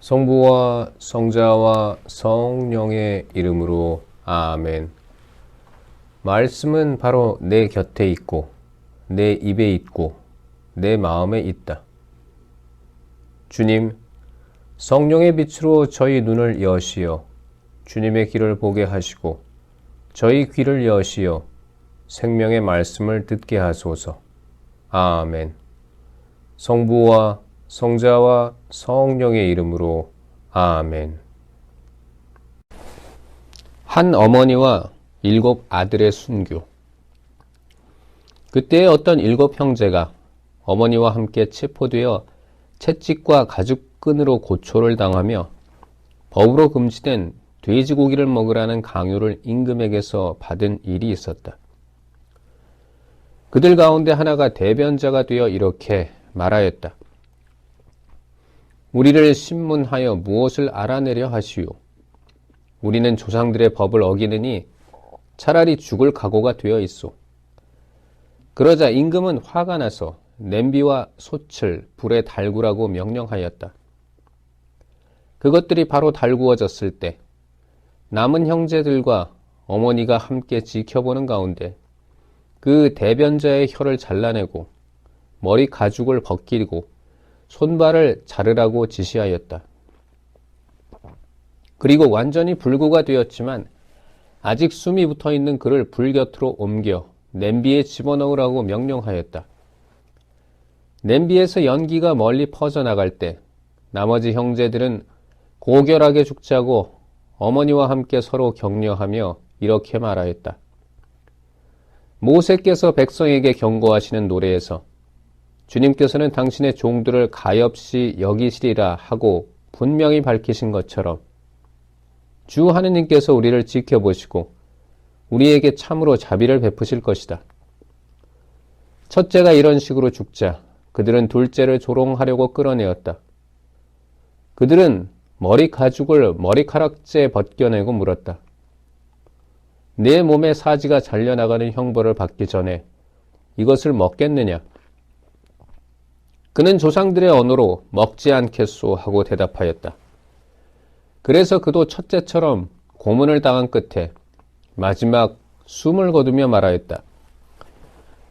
성부와 성자와 성령의 이름으로 아멘. 말씀은 바로 내 곁에 있고 내 입에 있고 내 마음에 있다. 주님, 성령의 빛으로 저희 눈을 여시어 주님의 길을 보게 하시고 저희 귀를 여시어 생명의 말씀을 듣게 하소서. 아멘. 성부와 성자와 성령의 이름으로 아멘. 한 어머니와 7 아들의 순교. 그때 어떤 7 형제가 어머니와 함께 체포되어 채찍과 가죽끈으로 고초를 당하며 법으로 금지된 돼지고기를 먹으라는 강요를 임금에게서 받은 일이 있었다. 그들 가운데 하나가 대변자가 되어 이렇게 말하였다. 우리를 신문하여 무엇을 알아내려 하시오. 우리는 조상들의 법을 어기느니 차라리 죽을 각오가 되어 있소. 그러자 임금은 화가 나서 냄비와 솥을 불에 달구라고 명령하였다. 그것들이 바로 달구어졌을 때 남은 형제들과 어머니가 함께 지켜보는 가운데 그 대변자의 혀를 잘라내고 머리 가죽을 벗기고 손발을 자르라고 지시하였다. 그리고 완전히 불구가 되었지만 아직 숨이 붙어있는 그를 불 곁으로 옮겨 냄비에 집어넣으라고 명령하였다. 냄비에서 연기가 멀리 퍼져나갈 때 나머지 형제들은 고결하게 죽자고 어머니와 함께 서로 격려하며 이렇게 말하였다. 모세께서 백성에게 경고하시는 노래에서 주님께서는 당신의 종들을 가엾이 여기시리라 하고 분명히 밝히신 것처럼 주 하느님께서 우리를 지켜보시고 우리에게 참으로 자비를 베푸실 것이다. 첫째가 이런 식으로 죽자 그들은 둘째를 조롱하려고 끌어내었다. 그들은 머리 가죽을 머리카락째 벗겨내고 물었다. 내 몸의 사지가 잘려나가는 형벌을 받기 전에 이것을 먹겠느냐? 그는 조상들의 언어로 먹지 않겠소 하고 대답하였다. 그래서 그도 첫째처럼 고문을 당한 끝에 마지막 숨을 거두며 말하였다.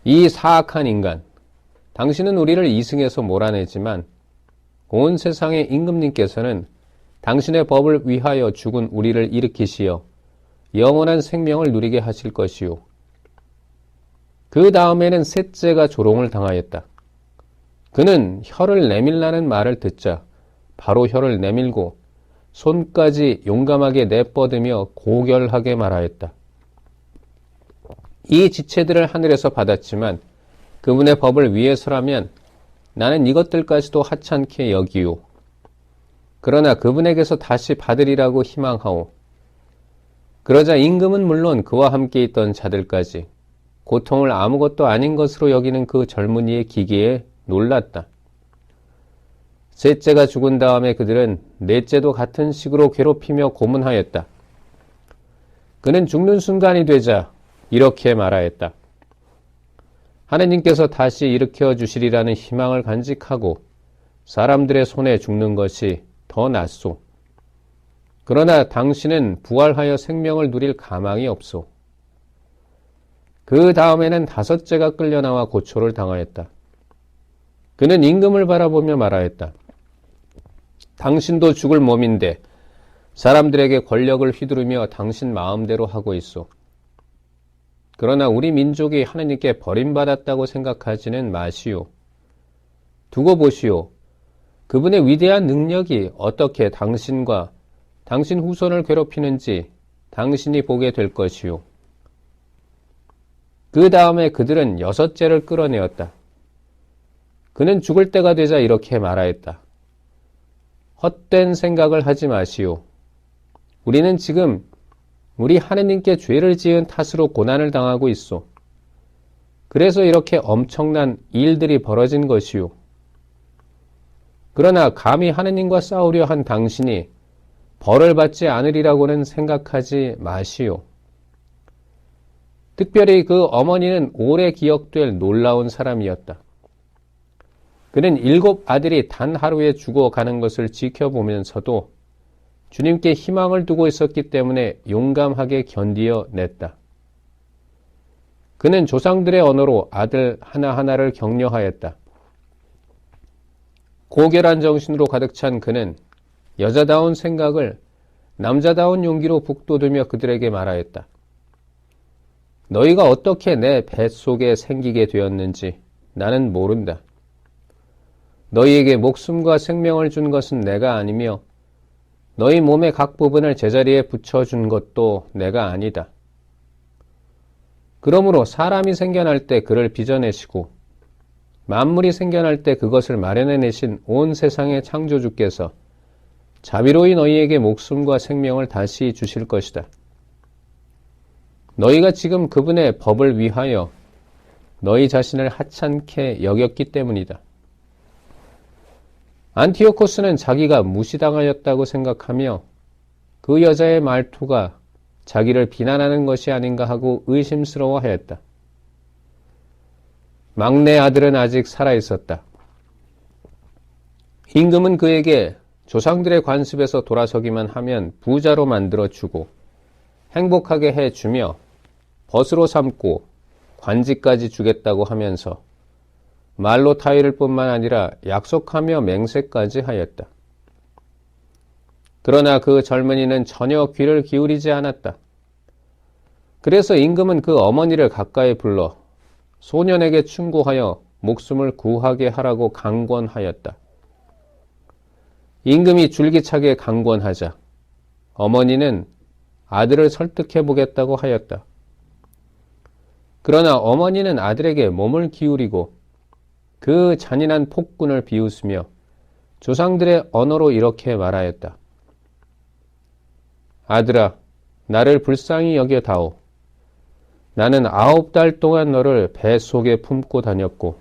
이 사악한 인간, 당신은 우리를 이승에서 몰아내지만 온 세상의 임금님께서는 당신의 법을 위하여 죽은 우리를 일으키시어 영원한 생명을 누리게 하실 것이요. 그 다음에는 셋째가 조롱을 당하였다. 그는 혀를 내밀라는 말을 듣자 바로 혀를 내밀고 손까지 용감하게 내뻗으며 고결하게 말하였다. 이 지체들을 하늘에서 받았지만 그분의 법을 위해서라면 나는 이것들까지도 하찮게 여기요. 그러나 그분에게서 다시 받으리라고 희망하오. 그러자 임금은 물론 그와 함께 있던 자들까지 고통을 아무것도 아닌 것으로 여기는 그 젊은이의 기계에 놀랐다. 셋째가 죽은 다음에 그들은 넷째도 같은 식으로 괴롭히며 고문하였다. 그는 죽는 순간이 되자 이렇게 말하였다. 하느님께서 다시 일으켜 주시리라는 희망을 간직하고 사람들의 손에 죽는 것이 더 낫소. 그러나 당신은 부활하여 생명을 누릴 가망이 없소. 그 다음에는 다섯째가 끌려나와 고초를 당하였다. 그는 임금을 바라보며 말하였다. 당신도 죽을 몸인데 사람들에게 권력을 휘두르며 당신 마음대로 하고 있소. 그러나 우리 민족이 하느님께 버림받았다고 생각하지는 마시오. 두고 보시오. 그분의 위대한 능력이 어떻게 당신과 당신 후손을 괴롭히는지 당신이 보게 될 것이오. 그 다음에 그들은 여섯째를 끌어내었다. 그는 죽을 때가 되자 이렇게 말하였다. 헛된 생각을 하지 마시오. 우리는 지금 우리 하느님께 죄를 지은 탓으로 고난을 당하고 있소. 그래서 이렇게 엄청난 일들이 벌어진 것이오. 그러나 감히 하느님과 싸우려 한 당신이 벌을 받지 않으리라고는 생각하지 마시오. 특별히 그 어머니는 오래 기억될 놀라운 사람이었다. 그는 7 아들이 단 하루에 죽어가는 것을 지켜보면서도 주님께 희망을 두고 있었기 때문에 용감하게 견디어 냈다. 그는 조상들의 언어로 아들 하나하나를 격려하였다. 고결한 정신으로 가득 찬 그는 여자다운 생각을 남자다운 용기로 북돋우며 그들에게 말하였다. 너희가 어떻게 내 뱃속에 생기게 되었는지 나는 모른다. 너희에게 목숨과 생명을 준 것은 내가 아니며 너희 몸의 각 부분을 제자리에 붙여준 것도 내가 아니다. 그러므로 사람이 생겨날 때 그를 빚어내시고 만물이 생겨날 때 그것을 마련해내신 온 세상의 창조주께서 자비로이 너희에게 목숨과 생명을 다시 주실 것이다. 너희가 지금 그분의 법을 위하여 너희 자신을 하찮게 여겼기 때문이다. 안티오코스는 자기가 무시당하였다고 생각하며 그 여자의 말투가 자기를 비난하는 것이 아닌가 하고 의심스러워하였다. 막내 아들은 아직 살아있었다. 임금은 그에게 조상들의 관습에서 돌아서기만 하면 부자로 만들어주고 행복하게 해주며 벗으로 삼고 관직까지 주겠다고 하면서 말로 타이를 뿐만 아니라 약속하며 맹세까지 하였다. 그러나 그 젊은이는 전혀 귀를 기울이지 않았다. 그래서 임금은 그 어머니를 가까이 불러 소년에게 충고하여 목숨을 구하게 하라고 강권하였다. 임금이 줄기차게 강권하자 어머니는 아들을 설득해 보겠다고 하였다. 그러나 어머니는 아들에게 몸을 기울이고 그 잔인한 폭군을 비웃으며 조상들의 언어로 이렇게 말하였다. 아들아, 나를 불쌍히 여겨다오. 나는 9달 동안 너를 뱃속에 품고 다녔고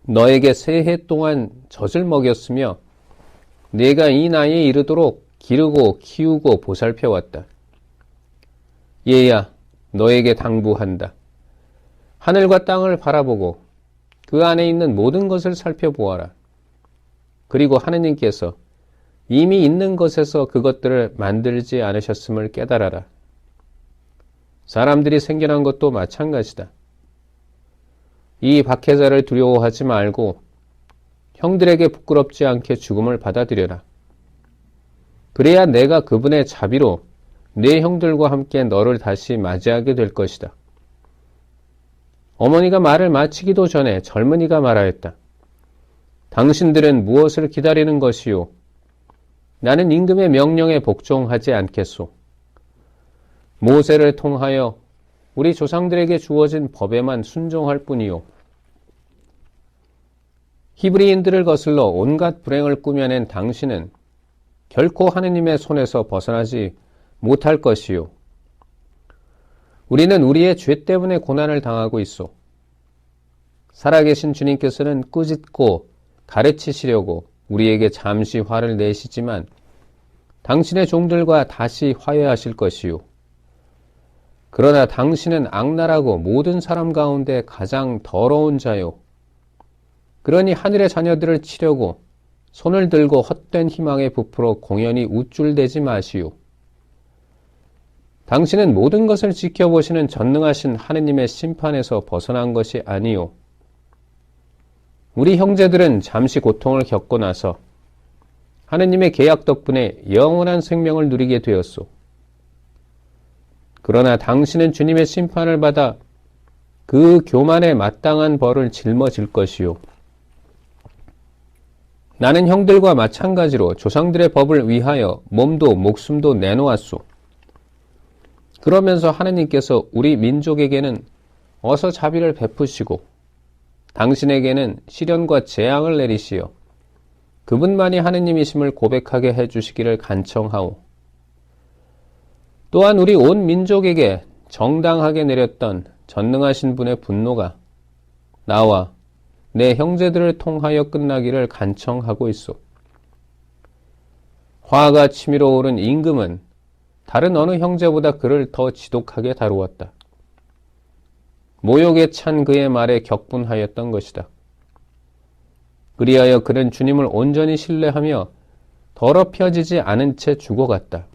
너에게 3해 동안 젖을 먹였으며 네가 이 나이에 이르도록 기르고 키우고 보살펴왔다. 얘야, 너에게 당부한다. 하늘과 땅을 바라보고 그 안에 있는 모든 것을 살펴보아라. 그리고 하느님께서 이미 있는 것에서 그것들을 만들지 않으셨음을 깨달아라. 사람들이 생겨난 것도 마찬가지다. 이 박해자를 두려워하지 말고 형들에게 부끄럽지 않게 죽음을 받아들여라. 그래야 내가 그분의 자비로 네 형들과 함께 너를 다시 맞이하게 될 것이다. 어머니가 말을 마치기도 전에 젊은이가 말하였다. 당신들은 무엇을 기다리는 것이요? 나는 임금의 명령에 복종하지 않겠소. 모세를 통하여 우리 조상들에게 주어진 법에만 순종할 뿐이요. 히브리인들을 거슬러 온갖 불행을 꾸며낸 당신은 결코 하느님의 손에서 벗어나지 못할 것이요. 우리는 우리의 죄 때문에 고난을 당하고 있소. 살아계신 주님께서는 꾸짖고 가르치시려고 우리에게 잠시 화를 내시지만 당신의 종들과 다시 화해하실 것이요. 그러나 당신은 악랄하고 모든 사람 가운데 가장 더러운 자요. 그러니 하늘의 자녀들을 치려고 손을 들고 헛된 희망에 부풀어 공연히 우쭐대지 마시오. 당신은 모든 것을 지켜보시는 전능하신 하느님의 심판에서 벗어난 것이 아니요. 우리 형제들은 잠시 고통을 겪고 나서 하느님의 계약 덕분에 영원한 생명을 누리게 되었소. 그러나 당신은 주님의 심판을 받아 그 교만에 마땅한 벌을 짊어질 것이요. 나는 형들과 마찬가지로 조상들의 법을 위하여 몸도 목숨도 내놓았소. 그러면서 하느님께서 우리 민족에게는 어서 자비를 베푸시고 당신에게는 시련과 재앙을 내리시어 그분만이 하느님이심을 고백하게 해주시기를 간청하오. 또한 우리 온 민족에게 정당하게 내렸던 전능하신 분의 분노가 나와 내 형제들을 통하여 끝나기를 간청하고 있소. 화가 치밀어 오른 임금은 다른 어느 형제보다 그를 더 지독하게 다루었다. 모욕에 찬 그의 말에 격분하였던 것이다. 그리하여 그는 주님을 온전히 신뢰하며 더럽혀지지 않은 채 죽어갔다.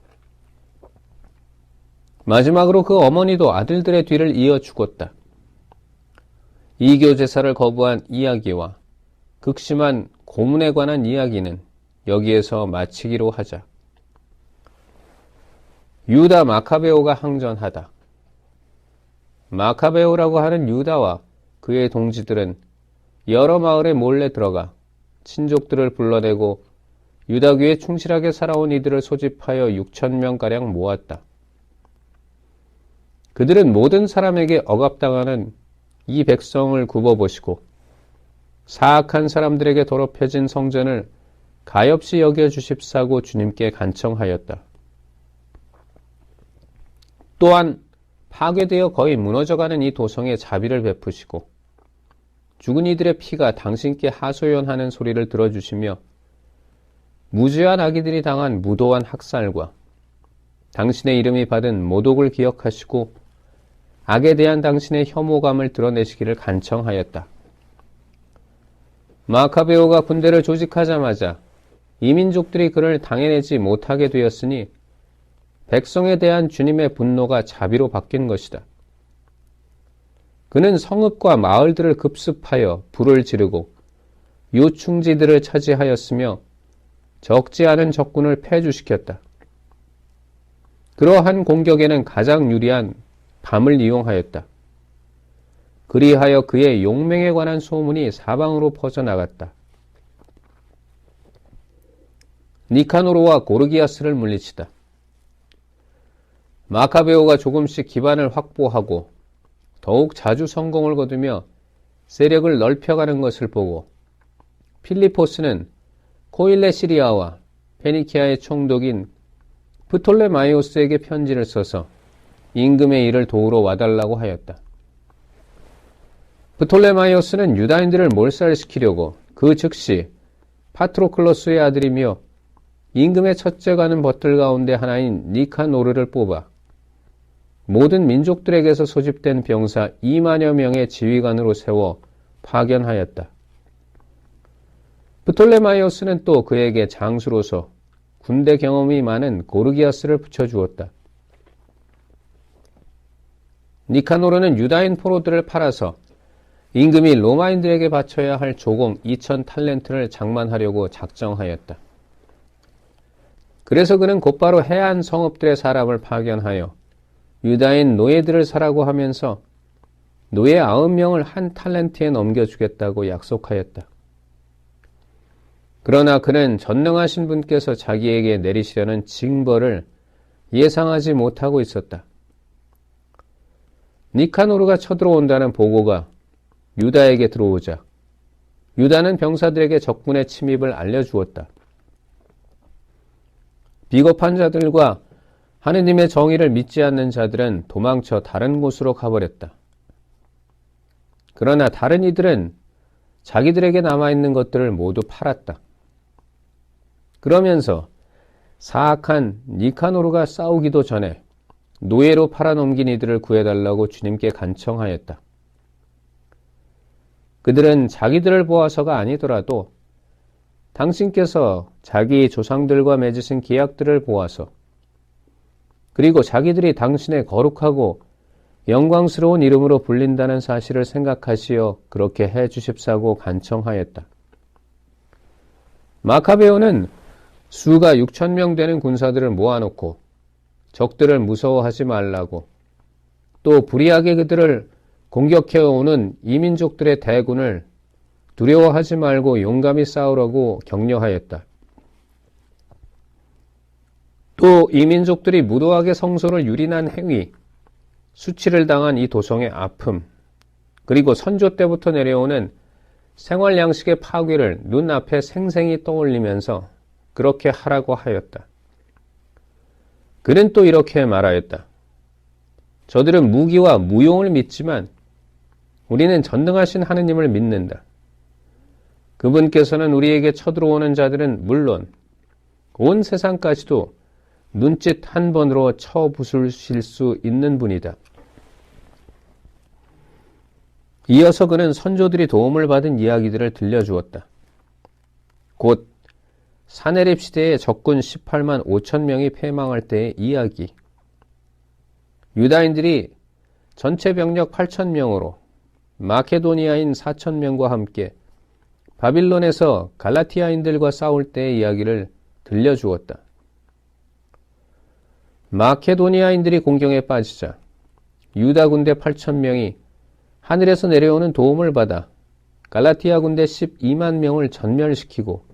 마지막으로 그 어머니도 아들들의 뒤를 이어 죽었다. 이교 제사를 거부한 이야기와 극심한 고문에 관한 이야기는 여기에서 마치기로 하자. 유다 마카베오가 항전하다. 마카베오라고 하는 유다와 그의 동지들은 여러 마을에 몰래 들어가 친족들을 불러내고 유다교에 충실하게 살아온 이들을 소집하여 6,000명가량 모았다. 그들은 모든 사람에게 억압당하는 이 백성을 굽어보시고 사악한 사람들에게 더럽혀진 성전을 가엾이 여겨주십사고 주님께 간청하였다. 또한 파괴되어 거의 무너져가는 이 도성에 자비를 베푸시고 죽은 이들의 피가 당신께 하소연하는 소리를 들어주시며 무죄한 아기들이 당한 무도한 학살과 당신의 이름이 받은 모독을 기억하시고 악에 대한 당신의 혐오감을 드러내시기를 간청하였다. 마카베오가 군대를 조직하자마자 이민족들이 그를 당해내지 못하게 되었으니 백성에 대한 주님의 분노가 자비로 바뀐 것이다. 그는 성읍과 마을들을 급습하여 불을 지르고 요충지들을 차지하였으며 적지 않은 적군을 패주시켰다. 그러한 공격에는 가장 유리한 밤을 이용하였다. 그리하여 그의 용맹에 관한 소문이 사방으로 퍼져나갔다. 니카노르와 고르기아스를 물리치다. 마카베오가 조금씩 기반을 확보하고 더욱 자주 성공을 거두며 세력을 넓혀가는 것을 보고 필리포스는 코일레 시리아와 페니키아의 총독인 프톨레마이오스에게 편지를 써서 임금의 일을 도우러 와달라고 하였다. 프톨레마이오스는 유다인들을 몰살시키려고 그 즉시 파트로클로스의 아들이며 임금의 첫째가는 벗들 가운데 하나인 니카노르를 뽑아 모든 민족들에게서 소집된 병사 2만여 명의 지휘관으로 세워 파견하였다. 프톨레마이오스는 또 그에게 장수로서 군대 경험이 많은 고르기아스를 붙여주었다. 니카노르는 유다인 포로들을 팔아서 임금이 로마인들에게 바쳐야 할 조공 2,000탈렌트를 장만하려고 작정하였다. 그래서 그는 곧바로 해안 성읍들의 사람을 파견하여 유다인 노예들을 사라고 하면서 노예 90명을 한 탈렌트에 넘겨주겠다고 약속하였다. 그러나 그는 전능하신 분께서 자기에게 내리시려는 징벌을 예상하지 못하고 있었다. 니카노르가 쳐들어온다는 보고가 유다에게 들어오자 유다는 병사들에게 적군의 침입을 알려주었다. 비겁한 자들과 하느님의 정의를 믿지 않는 자들은 도망쳐 다른 곳으로 가버렸다. 그러나 다른 이들은 자기들에게 남아있는 것들을 모두 팔았다. 그러면서 사악한 니카노르가 싸우기도 전에 노예로 팔아넘긴 이들을 구해달라고 주님께 간청하였다. 그들은 자기들을 보아서가 아니더라도 당신께서 자기 조상들과 맺으신 계약들을 보아서 그리고 자기들이 당신의 거룩하고 영광스러운 이름으로 불린다는 사실을 생각하시어 그렇게 해 주십사고 간청하였다. 마카베오는 수가 6,000명 되는 군사들을 모아놓고 적들을 무서워하지 말라고 또 불의하게 그들을 공격해오는 이민족들의 대군을 두려워하지 말고 용감히 싸우라고 격려하였다. 또 이민족들이 무도하게 성소를 유린한 행위, 수치를 당한 이 도성의 아픔, 그리고 선조 때부터 내려오는 생활 양식의 파괴를 눈앞에 생생히 떠올리면서 그렇게 하라고 하였다. 그는 또 이렇게 말하였다. 저들은 무기와 무용을 믿지만 우리는 전능하신 하느님을 믿는다. 그분께서는 우리에게 쳐들어오는 자들은 물론 온 세상까지도 눈짓 한 번으로 쳐부수실 수 있는 분이다. 이어서 그는 선조들이 도움을 받은 이야기들을 들려주었다. 곧 사내립 시대에 적군 18만 5천 명이 패망할 때의 이야기. 유다인들이 전체 병력 8천 명으로 마케도니아인 4천 명과 함께 바빌론에서 갈라티아인들과 싸울 때의 이야기를 들려주었다. 마케도니아인들이 공경에 빠지자 유다 군대 8천 명이 하늘에서 내려오는 도움을 받아 갈라티아 군대 12만 명을 전멸시키고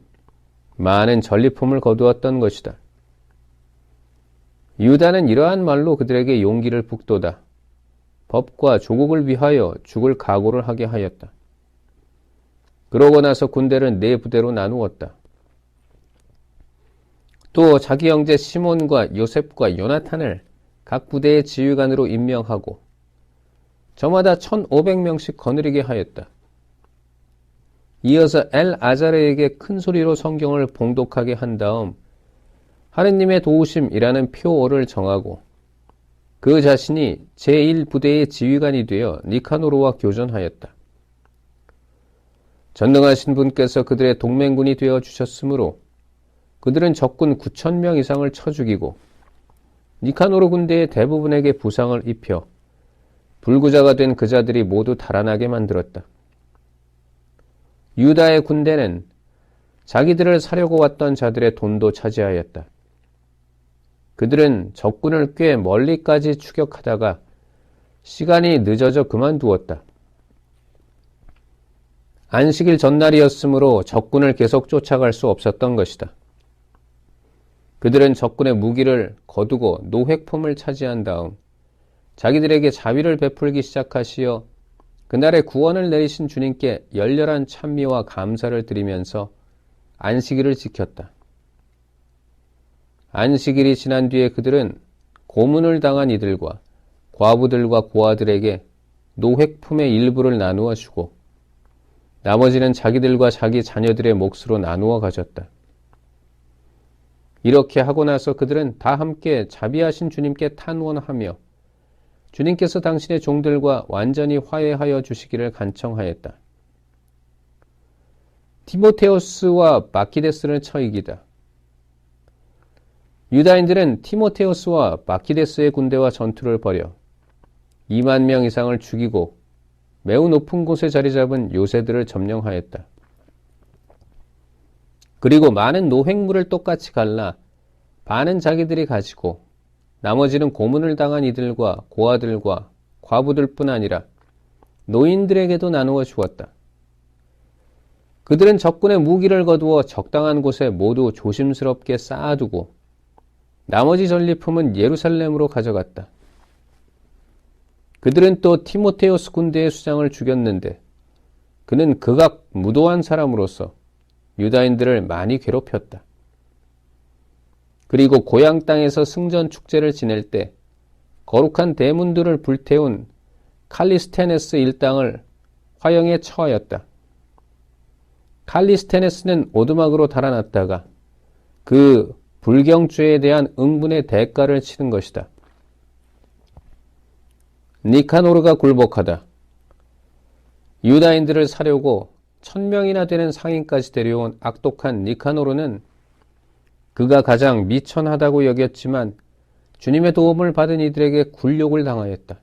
많은 전리품을 거두었던 것이다. 유다는 이러한 말로 그들에게 용기를 북돋아 법과 조국을 위하여 죽을 각오를 하게 하였다. 그러고 나서 군대를 4부대로 나누었다. 또 자기 형제 시몬과 요셉과 요나탄을 각 부대의 지휘관으로 임명하고 저마다 1,500명씩 거느리게 하였다. 이어서 엘아자르에게 큰 소리로 성경을 봉독하게 한 다음 하느님의 도우심이라는 표어를 정하고 그 자신이 제1부대의 지휘관이 되어 니카노르와 교전하였다. 전능하신 분께서 그들의 동맹군이 되어 주셨으므로 그들은 적군 9,000명 이상을 쳐 죽이고 니카노르 군대의 대부분에게 부상을 입혀 불구자가 된 그 자들이 모두 달아나게 만들었다. 유다의 군대는 자기들을 사려고 왔던 자들의 돈도 차지하였다. 그들은 적군을 꽤 멀리까지 추격하다가 시간이 늦어져 그만두었다. 안식일 전날이었으므로 적군을 계속 쫓아갈 수 없었던 것이다. 그들은 적군의 무기를 거두고 노획품을 차지한 다음 자기들에게 자비를 베풀기 시작하시어 그날의 구원을 내리신 주님께 열렬한 찬미와 감사를 드리면서 안식일을 지켰다. 안식일이 지난 뒤에 그들은 고문을 당한 이들과 과부들과 고아들에게 노획품의 일부를 나누어 주고 나머지는 자기들과 자기 자녀들의 몫으로 나누어 가졌다. 이렇게 하고 나서 그들은 다 함께 자비하신 주님께 탄원하며 주님께서 당신의 종들과 완전히 화해하여 주시기를 간청하였다. 티모테우스와 마키데스를 쳐 이기다. 유다인들은 티모테우스와 마키데스의 군대와 전투를 벌여 2만 명 이상을 죽이고 매우 높은 곳에 자리 잡은 요새들을 점령하였다. 그리고 많은 노획물을 똑같이 갈라 반은 자기들이 가지고 나머지는 고문을 당한 이들과 고아들과 과부들뿐 아니라 노인들에게도 나누어 주었다. 그들은 적군의 무기를 거두어 적당한 곳에 모두 조심스럽게 쌓아두고 나머지 전리품은 예루살렘으로 가져갔다. 그들은 또 티모테우스 군대의 수장을 죽였는데 그는 극악 무도한 사람으로서 유다인들을 많이 괴롭혔다. 그리고 고향 땅에서 승전 축제를 지낼 때 거룩한 대문들을 불태운 칼리스테네스 일당을 화형에 처하였다. 칼리스테네스는 오두막으로 달아났다가 그 불경죄에 대한 응분의 대가를 치른 것이다. 니카노르가 굴복하다. 유다인들을 사려고 1,000명이나 되는 상인까지 데려온 악독한 니카노르는 그가 가장 미천하다고 여겼지만 주님의 도움을 받은 이들에게 굴욕을 당하였다.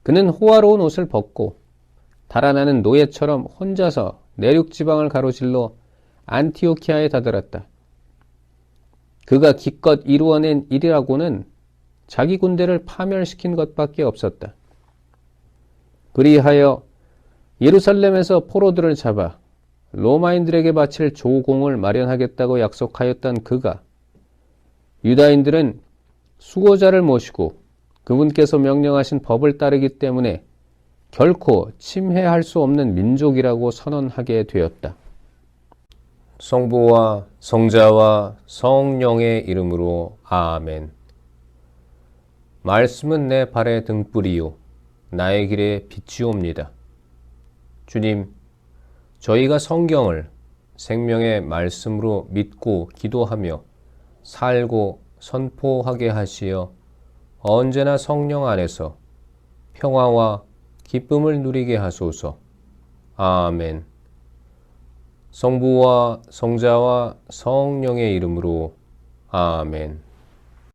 그는 호화로운 옷을 벗고 달아나는 노예처럼 혼자서 내륙지방을 가로질러 안티오키아에 다다랐다. 그가 기껏 이루어낸 일이라고는 자기 군대를 파멸시킨 것밖에 없었다. 그리하여 예루살렘에서 포로들을 잡아 로마인들에게 바칠 조공을 마련하겠다고 약속하였던 그가 유다인들은 수고자를 모시고 그분께서 명령하신 법을 따르기 때문에 결코 침해할 수 없는 민족이라고 선언하게 되었다. 성부와 성자와 성령의 이름으로 아멘. 말씀은 내 발의 등불이요 나의 길에 빛이옵니다. 주님, 저희가 성경을 생명의 말씀으로 믿고 기도하며 살고 선포하게 하시어 언제나 성령 안에서 평화와 기쁨을 누리게 하소서. 아멘. 성부와 성자와 성령의 이름으로 아멘.